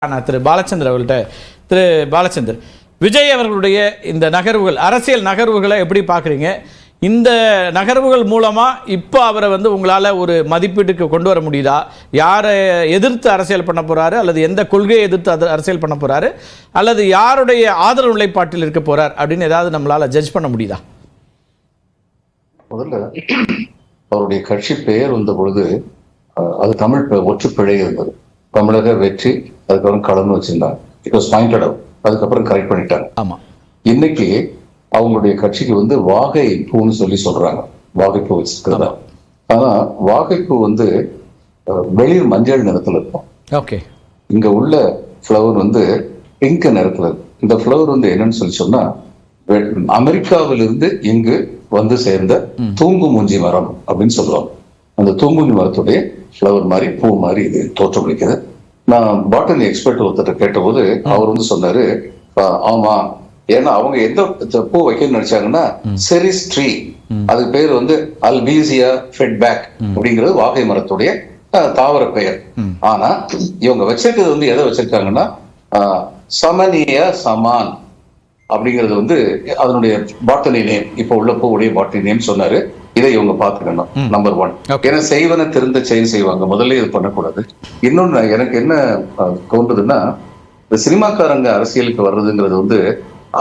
திரு பாலச்சந்தர் அவர்கள்ட்ட. திரு பாலச்சந்தர், விஜய் அவர்களுடைய இந்த நகர்வுகள், அரசியல் நகர்வுகளை எப்படி பார்க்குறீங்க? இந்த நகர்வுகள் மூலமாக இப்போ அவரை உங்களால் ஒரு மதிப்பீட்டுக்கு கொண்டு வர முடியுதா? யாரை எதிர்த்து அரசியல் பண்ண போகிறாரு, அல்லது எந்த கொள்கையை எதிர்த்து அரசியல் பண்ண போகிறாரு, அல்லது யாருடைய ஆதரவு நிலைப்பாட்டில் இருக்க போகிறார் அப்படின்னு ஏதாவது நம்மளால் ஜட்ஜ் பண்ண முடியுதா? முதல்ல அவருடைய கட்சி பெயர் வந்த பொழுது அது தமிழ் ஒற்றுப்பிழை இருந்தது. தமிழக வெற்றி, அதுக்கப்புறம் கலந்து வச்சிருந்தாங்க. It was pointed out. அதுக்கப்புறம் கரெக்ட் பண்ணிட்டாங்க. ஆமா, இன்னைக்கு அவங்களுடைய கட்சிக்கு வாகை பூன்னு சொல்றாங்க. வாகைப்பூ வச்சிருக்கிறதா. ஆனா வாகைப்பூ வெளிர் மஞ்சள் நிறத்துல இருக்கும். ஓகே. இங்க உள்ள ஃப்ளவர் பிங்க் நிறத்துல இருக்கு. இந்த ஃப்ளவர் என்னன்னு சொன்னா அமெரிக்காவிலிருந்து இங்கு சேர்ந்த தூங்கு மூஞ்சி மரம் அப்படின்னு சொல்லுவாங்க. அந்த தூங்குஞ்சி மரத்துடைய ஃப்ளவர் மாதிரி, பூ மாதிரி இது தோற்றமளிக்குது. நான் பாட்டனி எக்ஸ்பர்ட் ஒருத்தர் கேட்டபோது அவர் சொன்னாரு, ஆமா, ஏன்னா அவங்க எந்த பூ வைக்கணும்னு நினைச்சாங்கன்னா செரிஸ் ட்ரீ, அதுக்கு பேர் அல்பீசியா ஃபெட்பேக் அப்படிங்கிறது வாகை மரத்துடைய தாவர பெயர். ஆனா இவங்க வச்சிருக்கிறது எதை வச்சிருக்காங்கன்னா சமனிய சமான் அப்படிங்கிறது அதனுடைய பாட்டனி நேம். இப்ப உள்ள பூவுடைய பாட்டனி நேம் சொன்னாரு. இதை இவங்க பாத்துக்கணும். நம்பர் 1. ஏன்னா செய்வன திருந்த செயல் செய்வாங்க. முதல்ல இது பண்ணக்கூடாது. இன்னொன்னு எனக்கு என்ன தோன்றுதுன்னா, இந்த சினிமாக்காரங்க அரசியலுக்கு வர்றதுங்கிறது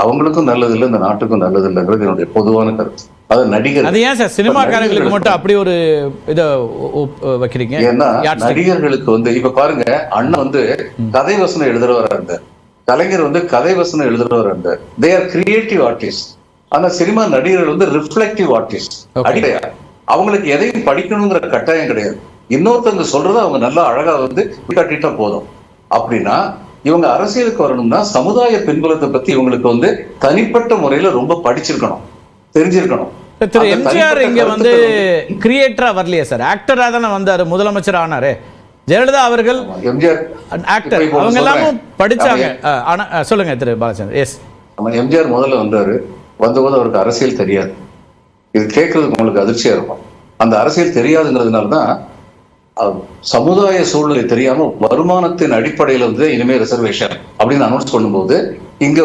அவங்களுக்கும் நல்லது இல்லை, இந்த நாட்டுக்கும் நல்லது இல்லைங்கிறது என்னுடைய பொதுவான கருத்து. அது நடிகர். அது ஏன் சார் சினிமாக்காரங்களுக்கு மட்டும் அப்படி ஒரு இதை வைக்கிறீங்க? ஏன்னா நடிகர்களுக்கு இப்ப பாருங்க, அண்ணன் கதை வசனம் எழுதுறவரா இருந்தார், கலைஞர் கதை வசனம் எழுதுறவரா இருந்தார். They are creative artist. ஆனா சினிமா நடிகர்கள் ரிஃப்ளெக்டிவ் ஆர்டிஸ்ட். அடிப்படையா அவங்களுக்கு எதையும் படிக்கணுங்கிற கட்டாயம் கிடையாது. இன்னொருத்தவங்க சொல்றத அவங்க நல்லா அழகா காட்டிட்டா போதும். அப்படின்னா இவங்க அரசியலுக்கு வரணும்னா சமுதாய பின்புலத்தை பத்தி இவங்களுக்கு தனிப்பட்ட முறையில ரொம்ப படிச்சிருக்கணும், தெரிஞ்சிருக்கணும். திரு எம்ஜிஆர் இங்க கிரியேட்டரா வரலையே சார், ஆக்டரா தானே வந்தாரு, முதலமைச்சர் ஆனாரு. ஜெயலலிதா அவர்கள் எம்ஜிஆர் ஆக்டர், அவங்க எல்லாமும் படிச்சாங்க. சொல்லுங்க திரு பாலச்சந்தர். எஸ், எம்ஜிஆர் முதல்ல வந்தபோது அவருக்கு அரசியல் தெரியாது. இது கேட்கறதுக்கு உங்களுக்கு அதிர்ச்சியா இருக்கும். அந்த அரசியல் தெரியாதுங்கிறதுனாலதான் சமுதாய சூழ்நிலை தெரியாம வருமானத்தின் அடிப்படையில இனிமே ரிசர்வேஷன் அப்படின்னு அனௌன்ஸ் பண்ணும்போது இங்க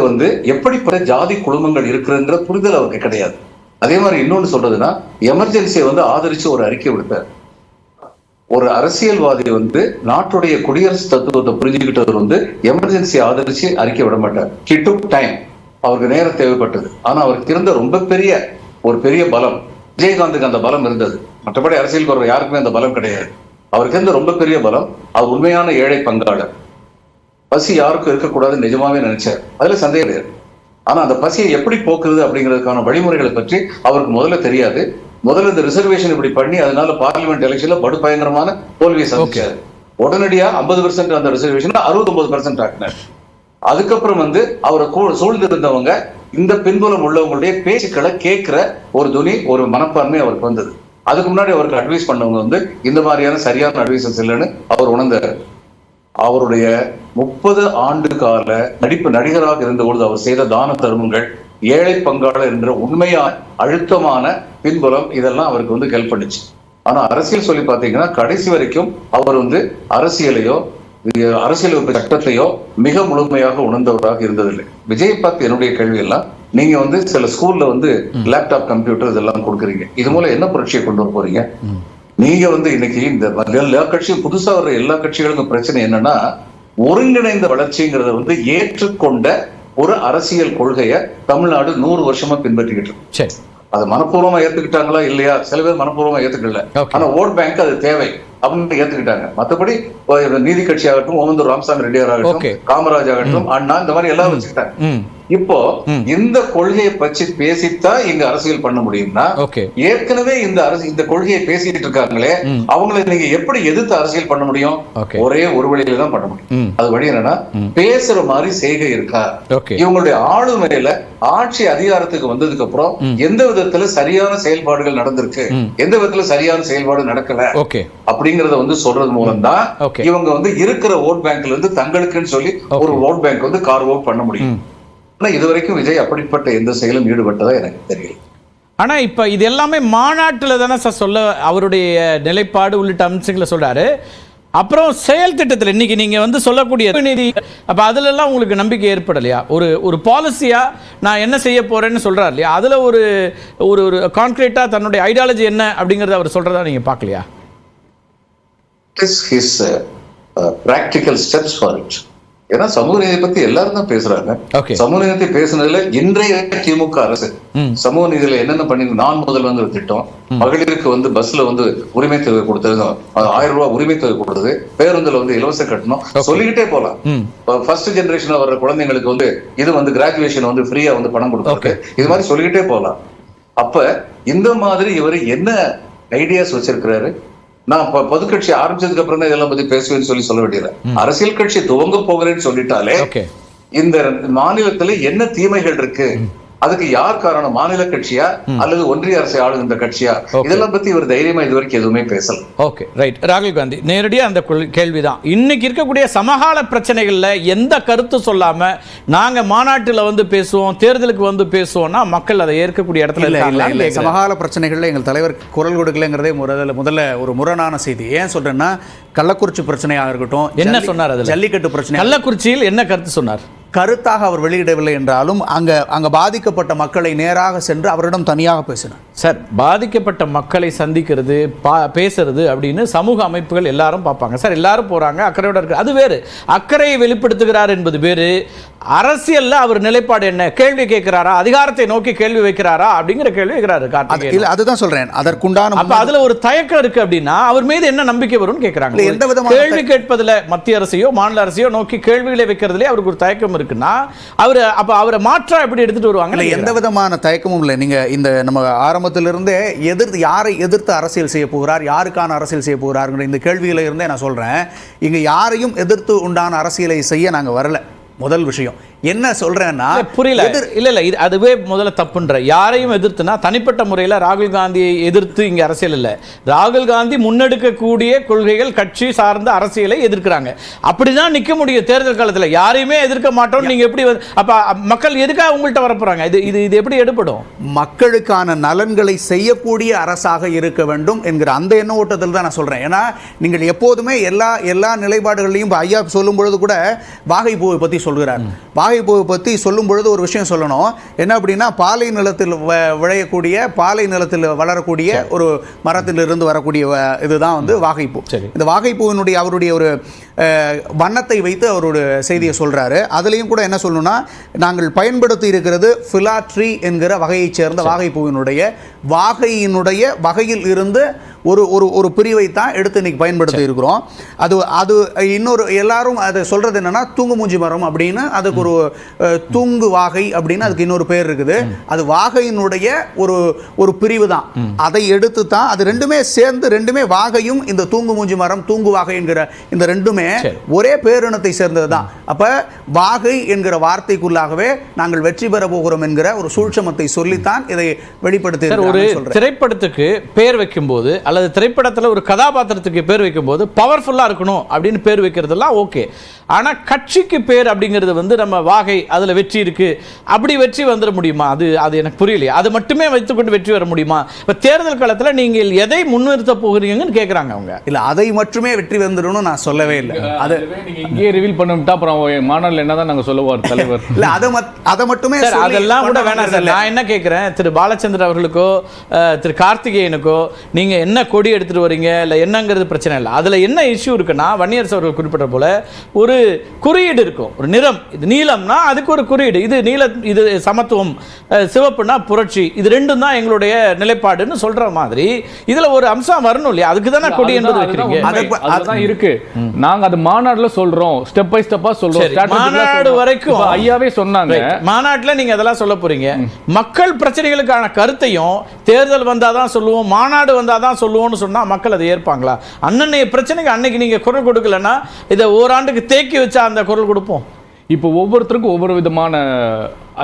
எப்படிப்பட்ட ஜாதி குடும்பங்கள் இருக்குங்கிற புரிதல் அவருக்கு கிடையாது. அதே மாதிரி இன்னொன்னு சொல்றதுன்னா, எமர்ஜென்சியை ஆதரிச்சு ஒரு அறிக்கை விடுத்தார். ஒரு அரசியல்வாதி நாட்டுடைய குடியரசு தத்துவத்தை புரிஞ்சுக்கிட்டவர் எமர்ஜென்சி ஆதரிச்சு அறிக்கை விட மாட்டார். He took time. அவருக்கு நேரம் தேவைப்பட்டது. ஆனா அவருக்கு இருந்த ரொம்ப பெரிய பலம், விஜயகாந்துக்கு அந்த பலம் இருந்தது. மற்றபடி அரசியல் வர்ற யாருக்குமே அந்த பலம் கிடையாது. அவருக்கு இருந்த ரொம்ப பெரிய பலம், அவர் உண்மையான ஏழை பங்காளர். பசி யாருக்கும் இருக்கக்கூடாதுன்னு நிஜமாவே நினைச்சார். அதுல சந்தேகம் கிடையாது. ஆனா அந்த பசியை எப்படி போக்குறது அப்படிங்கிறதுக்கான வழிமுறைகளை பற்றி அவருக்கு முதல்ல தெரியாது. முதல்ல இந்த ரிசர்வேஷன் இப்படி பண்ணி அதனால பார்லிமெண்ட் எலெக்ஷன்ல படு பயங்கரமான தோல்வியை சந்திச்சாரு. உடனடியா 50% அந்த ரிசர்வேஷன் 69% ஆக்கினார். அதுக்கப்புறம் அவரை சூழ்ந்து இருந்தவங்க இந்த பின்புலம் உள்ளவங்களுடைய பேச்சுக்களை கேட்கிற ஒரு துணி, ஒரு மனப்பான்மை அவருக்கு வந்தது. அதுக்கு முன்னாடி அவருக்கு அட்வைஸ் பண்ணவங்க இந்த மாதிரியான சரியான அட்வைசஸ் இல்லைன்னு அவர் உணர்ந்தார். அவருடைய 30 ஆண்டு கால நடிகராக இருந்தபொழுது அவர் செய்த தான தர்மங்கள், ஏழை பங்காளர் என்ற உண்மையான அழுத்தமான பின்புலம், இதெல்லாம் அவருக்கு ஹெல்ப் பண்ணுச்சு. ஆனா அரசியல் சொல்லி பாத்தீங்கன்னா கடைசி வரைக்கும் அவர் அரசியலையோ அரசியல் சட்டத்தையோ மிக முழுமையாக உணர்ந்தவராக இருந்ததில்லை. விஜய் பார்த்து என்னுடைய கேள்வி எல்லாம், நீங்க சில ஸ்கூல்ல லேப்டாப், கம்ப்யூட்டர் இதெல்லாம் கொடுக்குறீங்க. இது மூலம் என்ன புரட்சியை கொண்டு வர போறீங்க? நீங்க இன்னைக்கு இந்த எல்லா கட்சியும், புதுசா வர்ற எல்லா கட்சிகளுக்கும் பிரச்சனை என்னன்னா, ஒருங்கிணைந்த வளர்ச்சிங்கிறத ஏற்றுக்கொண்ட ஒரு அரசியல் கொள்கையை தமிழ்நாடு 100 வருஷமா பின்பற்றிக்கிட்டு இருக்கு. அதை மனப்பூர்வமா ஏத்துக்கிட்டாங்களா இல்லையா? சில பேர் மனப்பூர்வமா ஏத்துக்கல. ஆனா ஓட் பேங்க் அது தேவை அப்படின்னு ஏத்துக்கிட்டாங்க. மற்றபடி நீதி கட்சி ஆகட்டும், ஓமந்தூர் ராமசாமி ரெட்டியார் ஆகட்டும், காமராஜ் ஆகட்டும், அண்ணா, இந்த மாதிரி எல்லாம் வச்சுக்கிட்டாங்க. இப்போ இந்த கொள்கையை பற்றி பேசித்தான் இங்க அரசியல் பண்ண முடியும்னா, ஏற்கனவே இந்த கொள்கையை பேசிட்டு இருக்காங்களே, அவங்களை நீங்க எப்படி எதிர்த்து அரசியல் பண்ண முடியும்? ஒரே ஒரு வழியில தான் பண்ண முடியும். அது வழி என்னன்னா, பேசுற மாதிரி செய்கை இருக்கா? இவங்களுடைய ஆளுமையில ஆட்சி அதிகாரத்துக்கு வந்ததுக்கு அப்புறம் எந்த விதத்துல சரியான செயல்பாடுகள் நடந்திருக்கு, எந்த விதத்துல சரியான செயல்பாடு நடக்கல அப்படிங்கறத சொல்றது மூலம் தான் இவங்க இருக்கிற ஓட் பேங்க்ல இருந்து தங்களுக்குன்னு சொல்லி ஒரு ஓட் பேங்க் கார்வ் அவுட் பண்ண முடியும். ஆனா இதுவரைக்கும் விஜய் அப்படிப்பட்ட எந்த செயலும் ஈடுபட்டதா எனக்கு தெரியல. ஆனா இப்ப இது எல்லாமே மாநாட்டுல தானே சார் சொல்ல அவருடைய நிலைப்பாடு உள்ளிட்ட அம்சங்களை சொல்றாரு. அப்புறம் செயல் திட்டத்தில் இன்னைக்கு நீங்க வந்து சொல்லக்கூடிய நிதி, அப்ப அதுல எல்லாம் உங்களுக்கு நம்பிக்கை ஏற்படலையா? ஒரு பாலிசியா நான் என்ன செய்ய போறேன்னு சொல்றாரு இல்லையா, அதுல ஒரு ஒரு கான்கிரீட்டா தன்னுடைய ஐடியாலஜி என்ன அப்படிங்கறத அவர் சொல்றதா நீங்க பார்க்கலையா? His practical steps for it. ஏன்னா சமூக நீதி பத்தி எல்லாரும் தான் பேசுறாங்க. சமூக நீதி பேசுனதுல இன்றைய திமுக அரசு சமூக நீதியில என்னென்ன பண்ணி, நான் முதல்வங்கிற திட்டம், மகளிருக்கு வந்து பஸ்ல வந்து உரிமை தொகை கொடுத்தது, 1000 ரூபாய் உரிமை தொகை கொடுத்தது, பேருந்துல வந்து இலவச கட்டணம், சொல்லிக்கிட்டே போலாம். ஃபர்ஸ்ட் ஜெனரேஷன் வர்ற குழந்தைங்களுக்கு வந்து இது வந்து கிராஜுவேஷன் வந்து ஃப்ரீயா வந்து பணம் கொடுத்தாங்க. இது மாதிரி சொல்லிக்கிட்டே போலாம். அப்ப இந்த மாதிரி இவர் என்ன ஐடியாஸ் வச்சிருக்கிறாரு? நான் பொதுக்கட்சி ஆரம்பிச்சதுக்கு அப்புறம் தான் இதெல்லாம் பத்தி பேசுவேன்னு சொல்ல வேண்டியது. அரசியல் கட்சி துவங்க போகிறேன்னு சொல்லிட்டாலே இந்த மாநிலத்துல என்ன தீமைகள் இருக்கு, அதுக்கு யார் காரணம், மாநில கட்சியா அல்லது ஒன்றிய அரசை ஆளுகின்ற கட்சியா, இதெல்லாம் பத்தி இவர் தைரியமா இதுவரைக்கும் எதுவுமே பேசல. Okay, right. ராகுல் காந்தி நேரடியா அந்த கேள்விதான். இன்னைக்கு இருக்கக்கூடிய சமகால பிரச்சனைகள்ல எந்த கருத்து சொல்லாம நாங்க மாநாட்டுல வந்து பேசுவோம், தேர்தலுக்கு வந்து பேசுவோம்னா மக்கள் அதை ஏற்கக்கூடிய இடத்துல இல்ல. சமகால பிரச்சனைகள்ல எங்கள் தலைவர் குரல் கொடுக்கலங்கிறதே முதல்ல ஒரு முரணான செய்தி. ஏன் சொல்றேன்னா, கள்ளக்குறிச்சி பிரச்சனையாக இருக்கட்டும், என்ன சொன்னார், ஜல்லிக்கட்டு பிரச்சனை, கள்ளக்குறிச்சியில் என்ன கருத்து சொன்னார்? கருத்தாக அவர் வெளியிடவில்லை என்றாலும் அங்க பாதிக்கப்பட்ட மக்களை நேராக சென்று அவரிடம் தனியாக பேசினார். சார், பாதிக்கப்பட்ட மக்களை சந்திக்கிறது, பேசுறது அப்படின்னு சமூக அமைப்புகள் எல்லாரும் பார்ப்பாங்க சார். எல்லாரும் போறாங்க, அக்கறையோட இருக்கு, அது வேறு. அக்கறையை வெளிப்படுத்துகிறார் என்பது வேறு. அரசியல்ல அவர் நிலைப்பாடு என்ன, கேள்வி கேட்கிறாரா, அதிகாரத்தை நோக்கி கேள்வி வைக்கிறாரா அப்படிங்கிற கேள்வி வைக்கிறாரு. இல்ல, அதுதான் சொல்றேன். அதற்குண்டான அப்ப அதுல ஒரு தயக்கம் இருக்கு அப்படின்னா அவர் மீது என்ன நம்பிக்கை வரும்னு கேட்கிறாங்க. எந்த விதமான கேள்வி கேட்பதுல மத்திய அரசையோ மாநில அரசையோ நோக்கி கேள்விகளை வைக்கிறதுல அவருக்கு ஒரு தயக்கம் இருக்குன்னா அவரை மாற்றா எப்படி எடுத்துட்டு வருவாங்க? எந்த விதமான தயக்கமும் இல்லை. நீங்க இந்த நம்ம ஆரம்பத்திலிருந்தே யாரை எதிர்த்து அரசியல் செய்ய போகிறார், யாருக்கான அரசியல் செய்ய போகிறார் இந்த கேள்வியில இருந்தே நான் சொல்றேன், இங்க யாரையும் எதிர்த்து உண்டான அரசியலை செய்ய நாங்க வரல. முதல் விஷயம் என்ன சொல்றேன்னா, புரியல. இல்ல இது அதுவே முதல்ல தப்புன்ற. யாரையும் எதிர்த்துனா தனிப்பட்ட முறையில் ராகுல் காந்தியை எதிர்த்து இங்க அரசியல் இல்ல. ராகுல் காந்தி முன்னெடுக்கக்கூடிய கொள்கைகள், கட்சி சார்ந்த அரசியலை எதிர்க்கிறாங்க. அப்படிதான் நிக்க முடியும் தேர்தல் காலத்துல. யாரையுமே எதிர்க்க மாட்டோம் நீங்க எப்படி? அப்ப மக்கள் எதுக்காக உங்கள்கிட்ட வரப்போறாங்க? இது எப்படி எடுபடும்? மக்களுக்கான நலன்களை செய்யக்கூடிய அரசாக இருக்க வேண்டும் என்கிற அந்த எண்ண ஓட்டத்தில் தான் நான் சொல்றேன். ஏன்னா நீங்கள் எப்போதுமே எல்லா நிலைப்பாடுகளையும் ஐயா சொல்லும் பொழுது கூட வாகை பூவை பத்தி சொல்கிறார். வாகைப்பூவை பற்றி சொல்லும் பொழுது ஒரு விஷயம் சொல்லணும். என்ன அப்படின்னா, பாலை நிலத்தில் விளையக்கூடிய, பாலை நிலத்தில் வளரக்கூடிய ஒரு மரத்திலிருந்து வரக்கூடிய இதுதான் வந்து வாகைப்பூ. இந்த வாகைப்பூவினுடைய அவருடைய ஒரு வண்ணத்தை வைத்து அவருடைய செய்தியை சொல்றாரு. அதுலேயும் கூட என்ன சொல்லணும்னா, நாங்கள் பயன்படுத்தி இருக்கிறது ஃபிலாட்ரி என்கிற வகையைச் சேர்ந்த வாகைப்பூவினுடைய வகையில் இருந்து ஒரு பிரிவை தான் எடுத்து இன்னைக்கு பயன்படுத்தி இருக்கிறோம். அது இன்னொரு எல்லாரும் அதை சொல்றது என்னன்னா, தூங்கு மூஞ்சி மரம் அப்படின்னு, அதுக்கு ஒரு தூங்கு வாகை அப்படின்னு அதுக்கு இன்னொரு பேர் இருக்குது. அது வாகையினுடைய ஒரு பிரிவு தான். அதை எடுத்து தான் அது ரெண்டுமே சேர்ந்து, ரெண்டுமே வாகையும் இந்த தூங்கு மூஞ்சி மரம், தூங்கு வாகை என்கிற இந்த ரெண்டுமே ஒரே பேரினத்தை சேர்ந்தது தான். அப்ப வாகை என்கிற வார்த்தைக்குள்ளாகவே நாங்கள் வெற்றி பெற போகிறோம் என்கிற ஒரு சூழ்ச்சமத்தை சொல்லித்தான் இதை வெளிப்படுத்தி. ஒரு திரைப்படத்துக்கு பேர் வைக்கும் போது அல்லது திரைப்படத்தில் ஒரு கதாபாத்திரத்துக்கு பேர் வைக்கும் போது பவர்ஃபுல்லா இருக்கணும் அப்படின்னு பேர் வைக்கிறதெல்லாம் ஓகே. ஆனா கட்சிக்கு பேர் அப்படிங்கிறது வந்து நம்ம வாகை, அதுல வெற்றி இருக்கு, அப்படி வெற்றி வந்துட முடியுமா? அது எனக்கு புரியலையே. அது மட்டுமே வைத்துக்கொண்டு வெற்றி வர முடியுமா? இப்ப தேர்தல் காலத்துல நீங்கள் எதை முன்னிறுத்த போகிறீங்கன்னு கேட்கறாங்க அவங்க. இல்ல, அதை மட்டுமே வெற்றி வந்துடணும் நான் சொல்லவே இல்லை. அது இங்கே ரிவீல் பண்ணிட்டா அப்புறம் மாநாட்டில் என்னதான் நாங்க சொல்லுவார் தலைவர். இல்ல, அதை மட்டுமே அதெல்லாம் கூட வேணாம் சார். நான் என்ன கேட்கிறேன், திரு பாலச்சந்திரன் அவர்களுக்கோ திரு கார்த்திகேயனுக்கோ நீங்க என்ன கொடி எடுத்துட்டு வரீங்க இல்ல என்னங்கிறது பிரச்சனை இல்லை. அதுல என்ன இஷ்யூ இருக்குன்னா, வன்னியரசு அவர்கள் குறிப்பிட்ட போல ஒரு குறியீடு இருக்கும், ஒரு நிறம். இது நீலம்னா அதுக்கு ஒரு குறியீடு, இது நீல, இது சமத்துவம், சிவப்புனா புரட்சி, இது ரெண்டும் தான் எங்களுடைய நிலைப்பாடுன்னு சொல்ற மாதிரி இதுல ஒரு அம்சம் வரணும் இல்லையா? அதுக்கு தானே கொடி என்பது வைக்கிறீங்க. அதுதான் இருக்கு. நாங்க அது மாநாடுல சொல்றோம், ஸ்டெப் பை ஸ்டெப்பா சொல்றோம். மாநாடு வரைக்கும் ஐயாவே சொன்னாங்க. மாநாட்டுல நீங்க அதெல்லாம் சொல்ல போறீங்க. மக்கள் பிரச்சனைகளுக்கான கருத்தையும் தேர்தல் வந்தாதான் சொல்லுவோம், மாநாடு வந்தாதான் சொல்லுவோம்னு சொன்னா மக்கள் அதை ஏற்பாங்களா? அன்னைய பிரச்சனைக்கு அன்னைக்கு நீங்க குரல் கொடுக்கலன்னா இதை ஓராண்டுக்கு தேக்கி வச்சா அந்த குரல் கொடுப்போம். இப்போ ஒவ்வொருத்தருக்கும் ஒவ்வொரு விதமான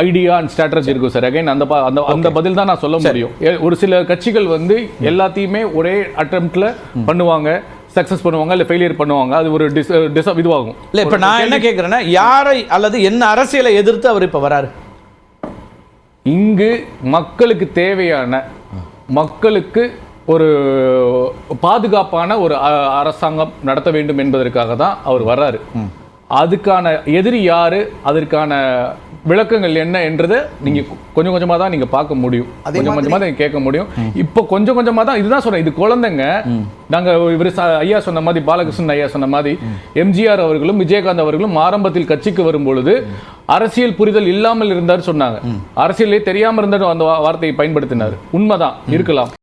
ஐடியா அண்ட் ஸ்ட்ராட்டஜி இருக்கும் சார். அகைன் அந்த பதில் தான் நான் சொல்ல முடியும். ஒரு சில கட்சிகள் வந்து எல்லாத்தையுமே ஒரே அட்டெம்ப்ட்ல பண்ணுவாங்க, சக்சஸ் பண்ணுவாங்க, இல்லை ஃபெயிலியர் பண்ணுவாங்க. அது ஒரு இதுவாகும். இல்லை, இப்போ நான் என்ன கேட்குறேன்னா, யாரை அல்லது என்ன அரசியலை எதிர்த்து அவர் இப்போ வராரு? இங்கு மக்களுக்கு தேவையான, மக்களுக்கு ஒரு பாதுகாப்பான ஒரு அரசாங்கம் நடத்த வேண்டும் என்பதற்காக தான் அவர் வர்றாரு. அதுக்கான எதிரி யாரு, அதற்கான விளக்கங்கள் என்ன என்றதை நீங்க கொஞ்சம் கொஞ்சமா தான் நீங்க பார்க்க முடியும், கொஞ்சம் கொஞ்சமா தான் கேட்க முடியும். இப்போ கொஞ்சம் கொஞ்சமா தான், இதுதான் சொல்றேன், இது குழந்தைங்க. நாங்க இவர் ஐயா சொன்ன மாதிரி, பாலகிருஷ்ணன் ஐயா சொன்ன மாதிரி, எம்ஜிஆர் அவர்களும் விஜயகாந்த் அவர்களும் ஆரம்பத்தில் கட்சிக்கு வரும் பொழுது அரசியல் புரிதல் இல்லாமல் இருந்தார் சொன்னாங்க. அரசியலே தெரியாம இருந்தார் அந்த வார்த்தையை பயன்படுத்தினார். உண்மைதான் இருக்கலாம்.